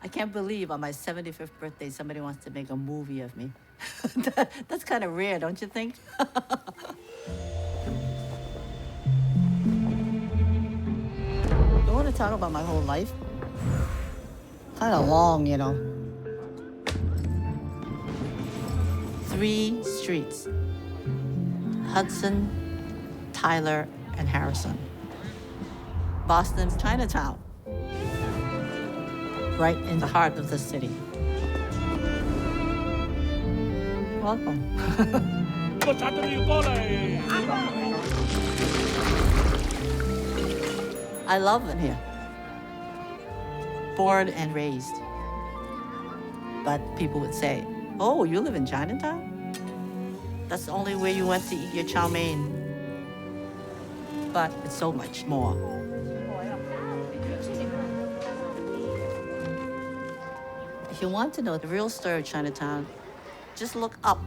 I can't believe on my 75th birthday somebody wants to make a movie of me. That's kind of rare, don't you think? I want to talk about my whole life. Kind of long, you know. 3 streets: Hudson, Tyler, and Harrison. Boston's Chinatown, right in the heart of the city. Welcome. I love it here. Born and raised. But people would say, oh, you live in Chinatown? That's the only way you went to eat your chow mein. But it's so much more. If you want to know the real story of Chinatown, just look up.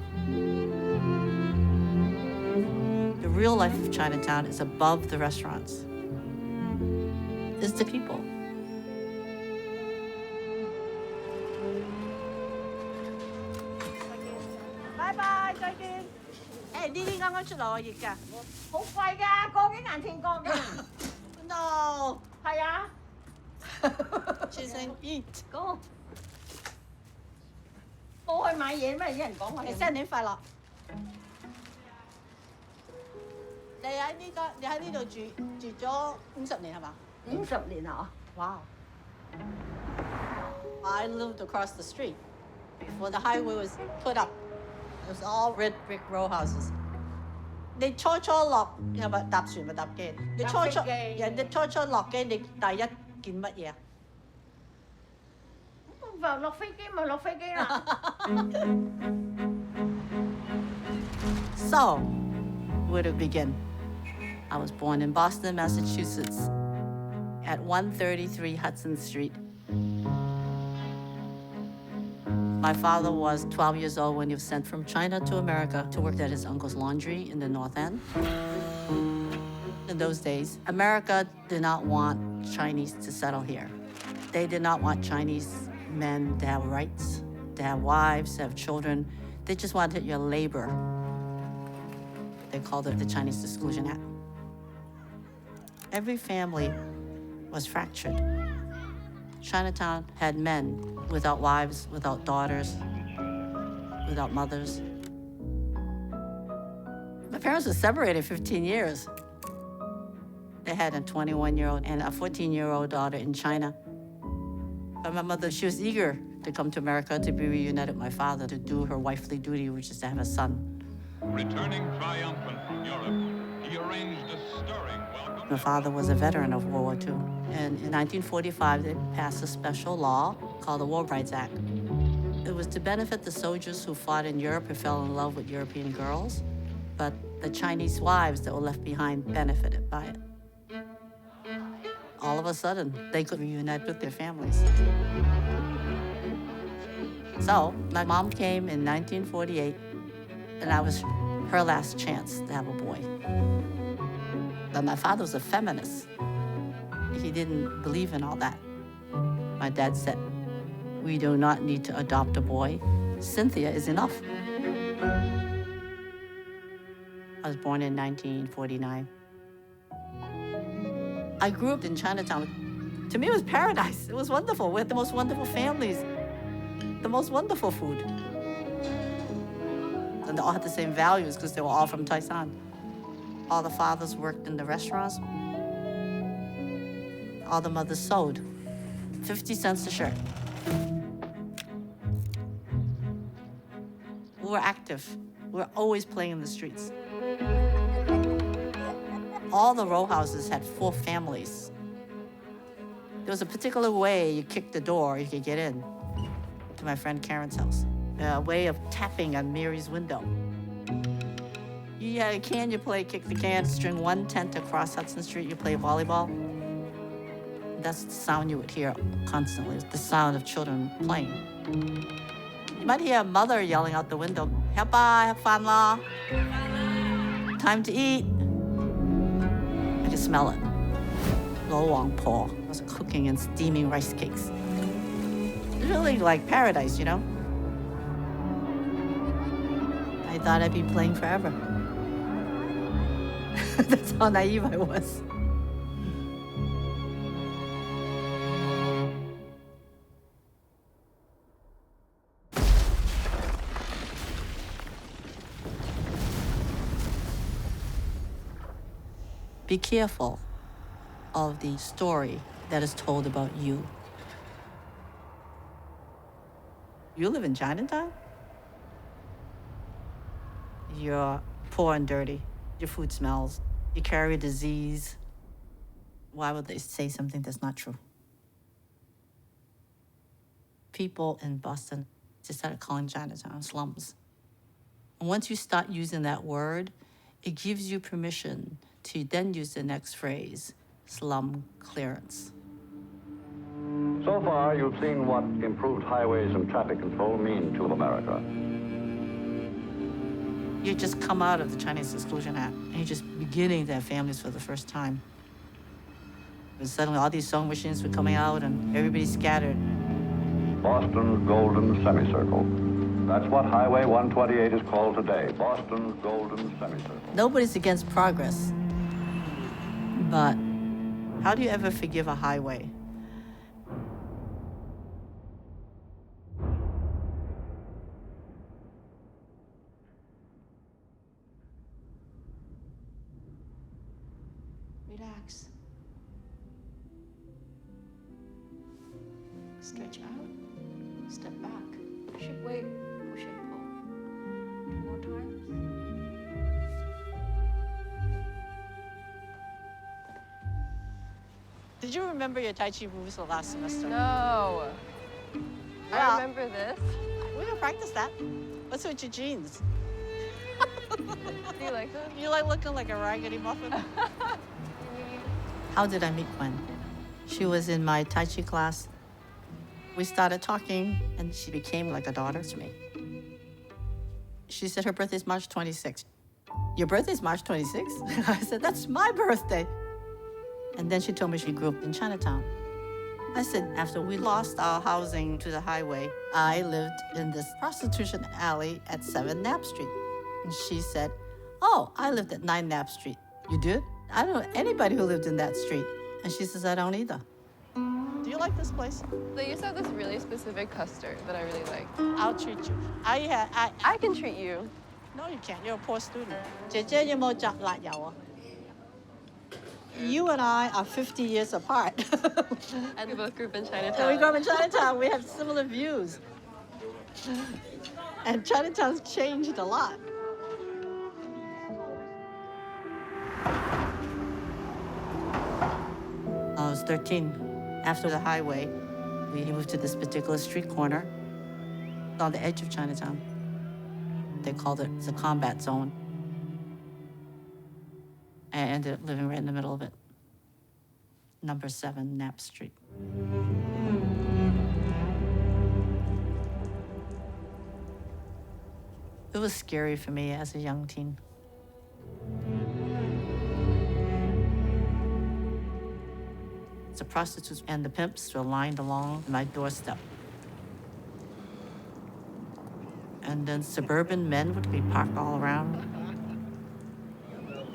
The real life of Chinatown is above the restaurants. It's the people. Bye-bye，再見。誒，呢啲啱啱出嚟我熱㗎。好貴㗎，個幾銀錢個㗎。No，係啊。先生 eat。Go。我去買嘢咩？有人講我。新年快樂！你喺呢度住咗50年係嘛50年啊？Wow. I lived across the street before the highway was put up. It was all red brick row houses. 你初落係咪搭船咪搭機？你人哋初落機，你第一件乜嘢啊？落飛機咪落飛機啦。So, where to begin? I was born in Boston, Massachusetts, at 133 Hudson Street. My father was 12 years old when he was sent from China to America to work at his uncle's laundry in the North End. In those days, America did not want Chinese to settle here. They did not want Chinese men to have rights, to have wives, to have children. They just wanted your labor. They called it the Chinese Exclusion Act. Every family was fractured. Chinatown had men without wives, without daughters, without mothers. My parents were separated 15 years. They had a 21-year-old and a 14-year-old daughter in China. But my mother, she was eager to come to America to be reunited with my father, to do her wifely duty, which is to have a son. Returning triumphant from Europe, he arranged a stirring welcome. My father was a veteran of World War II. And in 1945, they passed a special law called the War Rights Act. It was to benefit the soldiers who fought in Europe, who fell in love with European girls, but the Chinese wives that were left behind benefited by it. All of a sudden, they could reunite with their families. So, my mom came in 1948, and I was her last chance to have a boy. But my father was a feminist. He didn't believe in all that. My dad said, we do not need to adopt a boy. Cynthia is enough. I was born in 1949. I grew up in Chinatown. To me, it was paradise. It was wonderful. We had the most wonderful families, the most wonderful food. And they all had the same values because they were all from Taisan. All the fathers worked in the restaurants. All the mothers sewed. 50 cents a shirt. We were active. We were always playing in the streets. All the row houses had 4 families. There was a particular way you kicked the door, you could get in to my friend Karen's house. A way of tapping on Mary's window. You had a can, you play kick the can, string 1 tent across Hudson Street, you play volleyball. That's the sound you would hear constantly, the sound of children playing. You might hear a mother yelling out the window, "Have fun la. Time to eat." I could smell it. Lo Wang Po was cooking and steaming rice cakes. It's really like paradise, you know? I thought I'd be playing forever. That's how naive I was. Be careful of the story that is told about you. You live in Chinatown? You're poor and dirty. Your food smells. You carry a disease. Why would they say something that's not true? People in Boston just started calling Chinatown slums. And once you start using that word, it gives you permission to then use the next phrase, slum clearance. So far, you've seen what improved highways and traffic control mean to America. You just come out of the Chinese Exclusion Act, and you're just beginning to have families for the first time. And suddenly all these sewing machines were coming out, and everybody's scattered. Boston's golden semicircle. That's what Highway 128 is called today, Boston's golden semicircle. Nobody's against progress, but how do you ever forgive a highway? Relax. Stretch out. Step back. Push it weight. Push and pull. 2 more times. Did you remember your Tai Chi moves the last semester? No. I Well- remember this. We're gonna practice that. What's with your jeans? Do you like this? You like looking like a raggedy muffin? How did I meet Gwen? She was in my Tai Chi class. We started talking, and she became like a daughter to me. She said her birthday's March 26th. Your birthday's March 26th? I said, that's my birthday. And then she told me she grew up in Chinatown. I said, after we lost our housing to the highway, I lived in this prostitution alley at 7 Knapp Street. And she said, oh, I lived at 9 Knapp Street. You did? I don't know anybody who lived in that street. And she says, I don't either. Do you like this place? They used to have this really specific custard that I really liked. I'll treat you. I can treat you. No, you can't. You're a poor student. 姐姐有冇摘辣油啊? You and I are 50 years apart. And we both grew up in So Chinatown. we grew up in Chinatown. We have similar views. And Chinatown's changed a lot. I was 13. After the highway, we moved to this particular street corner on the edge of Chinatown. They called it the combat zone. And I ended up living right in the middle of it. Number 7 Knapp Street. It was scary for me as a young teen. The prostitutes and the pimps were lined along my doorstep. And then suburban men would be parked all around.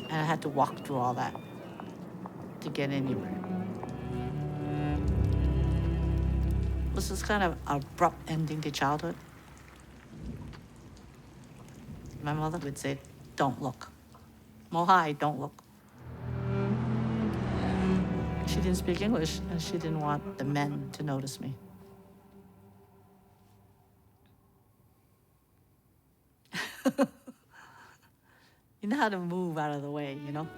And I had to walk through all that to get anywhere. This was kind of an abrupt ending to childhood. My mother would say, don't look. Mohai, don't look. She didn't speak English, and she didn't want the men to notice me. You know how to move out of the way, you know?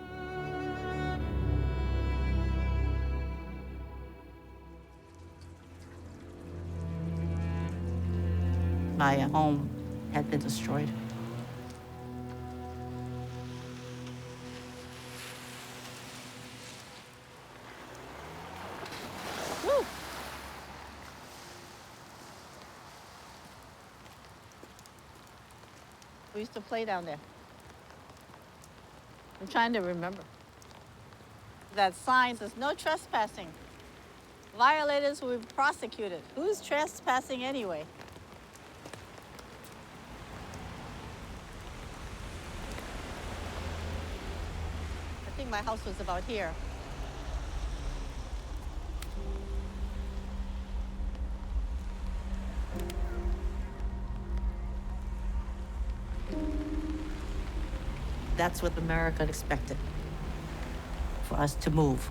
My home had been destroyed. Woo! We used to play down there. I'm trying to remember. That sign says no trespassing. Violators will be prosecuted. Who's trespassing anyway? I think my house was about here. That's what America expected, for us to move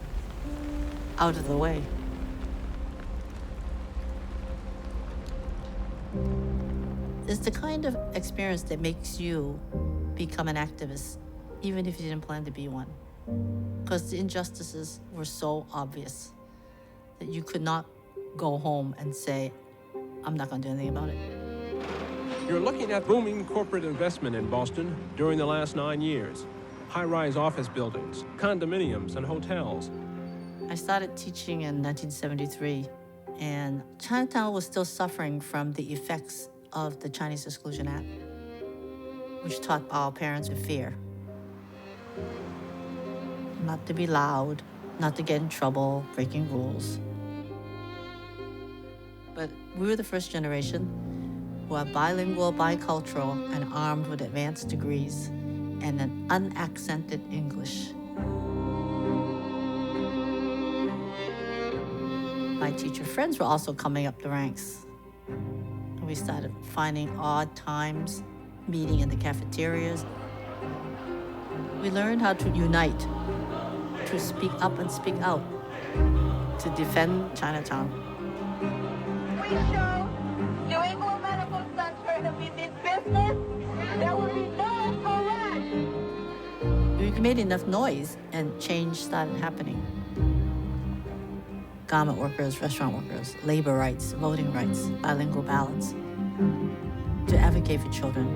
out of the way. It's the kind of experience that makes you become an activist, even if you didn't plan to be one. Because the injustices were so obvious that you could not go home and say, I'm not going to do anything about it. You're looking at booming corporate investment in Boston during the last 9 years. High-rise office buildings, condominiums, and hotels. I started teaching in 1973, and Chinatown was still suffering from the effects of the Chinese Exclusion Act, which taught our parents to fear. Not to be loud, not to get in trouble, breaking rules. But we were the first generation who are bilingual, bicultural, and armed with advanced degrees and an unaccented English. My teacher friends were also coming up the ranks. We started finding odd times, meeting in the cafeterias. We learned how to unite, to speak up and speak out, to defend Chinatown. We show New England Medical Center to be this business, there will be no garage. We made enough noise and change started happening. Garment workers, restaurant workers, labor rights, voting rights, bilingual balance, to advocate for children,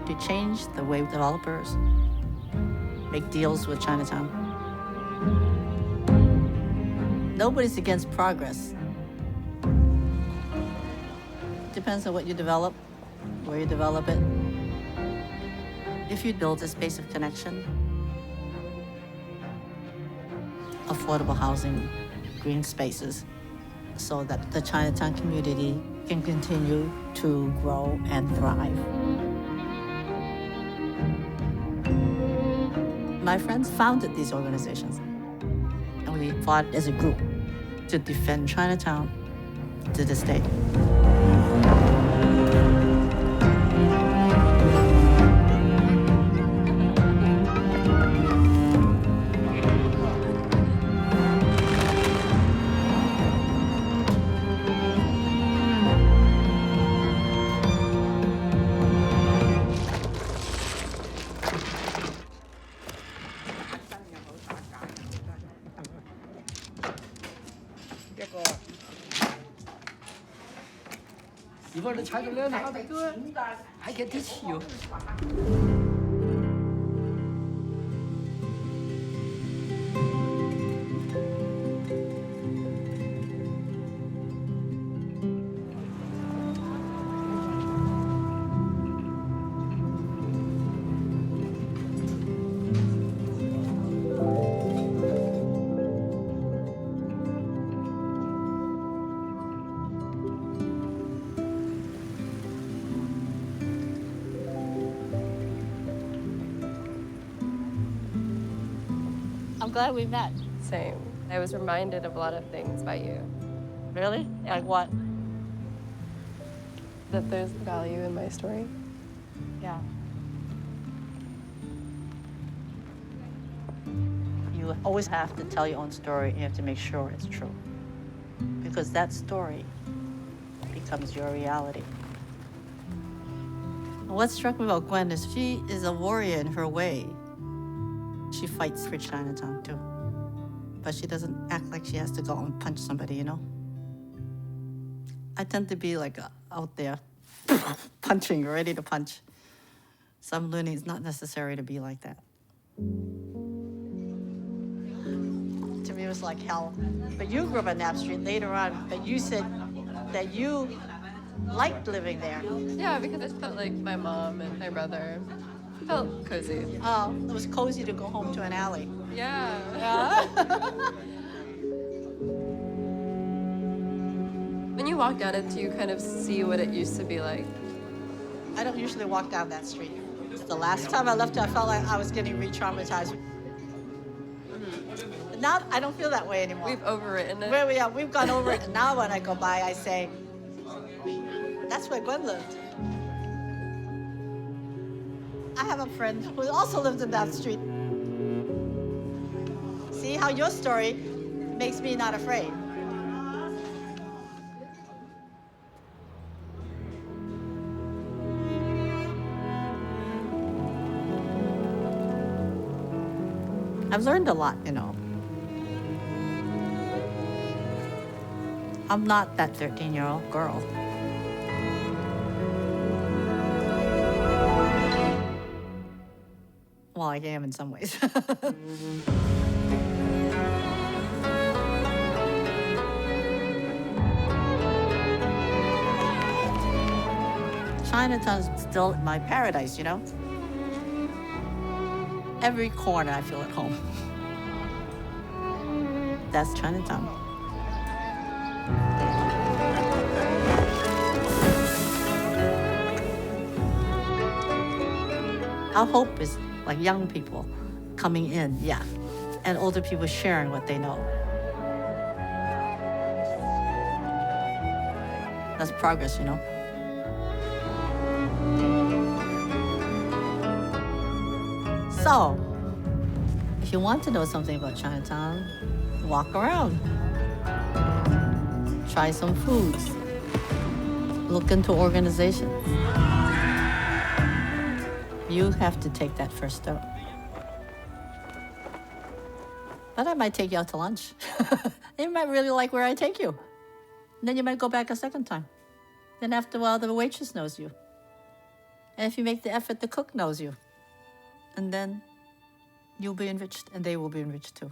to change the way developers make deals with Chinatown. Nobody's against progress. Depends on what you develop, where you develop it. If you build a space of connection, affordable housing, green spaces, so that the Chinatown community can continue to grow and thrive. My friends founded these organizations, and we fought as a group to defend Chinatown to this day. 이번에 찾으려면 나가도 그 알겠지요. I'm glad we met. Same. I was reminded of a lot of things by you. Really? Yeah. Like what? That there's value in my story. Yeah. You always have to tell your own story. You have to make sure it's true. Because that story becomes your reality. What struck me about Gwen is she is a warrior in her way. She fights for Chinatown too. But she doesn't act like she has to go and punch somebody, you know? I tend to be like out there, punching, ready to punch. So I'm learning it's not necessary to be like that. To me, it was like hell. But you grew up on Knapp Street later on, but you said that you liked living there. Yeah, because I felt like my mom and my brother Felt cozy. Oh, it was cozy to go home to an alley. Yeah. When you walk down it, do you kind of see what it used to be like? I don't usually walk down that street. The last time I left it, I felt like I was getting re-traumatized. Now I don't feel that way anymore. We've overwritten it. We've gone over it. And now when I go by, I say, that's where Gwen lived. I have a friend who also lives in that street. See how your story makes me not afraid. I've learned a lot, you know. I'm not that 13-year-old girl. Well, I am in some ways. Chinatown's still my paradise, you know? Every corner I feel at home. That's Chinatown. Our hope is like young people coming in, yeah, and older people sharing what they know. That's progress, you know? So, if you want to know something about Chinatown, walk around. Try some foods. Look into organizations. You have to take that first step. But I might take you out to lunch. You might really like where I take you. And then you might go back a second time. Then after a while, the waitress knows you. And if you make the effort, the cook knows you. And then you'll be enriched, and they will be enriched too.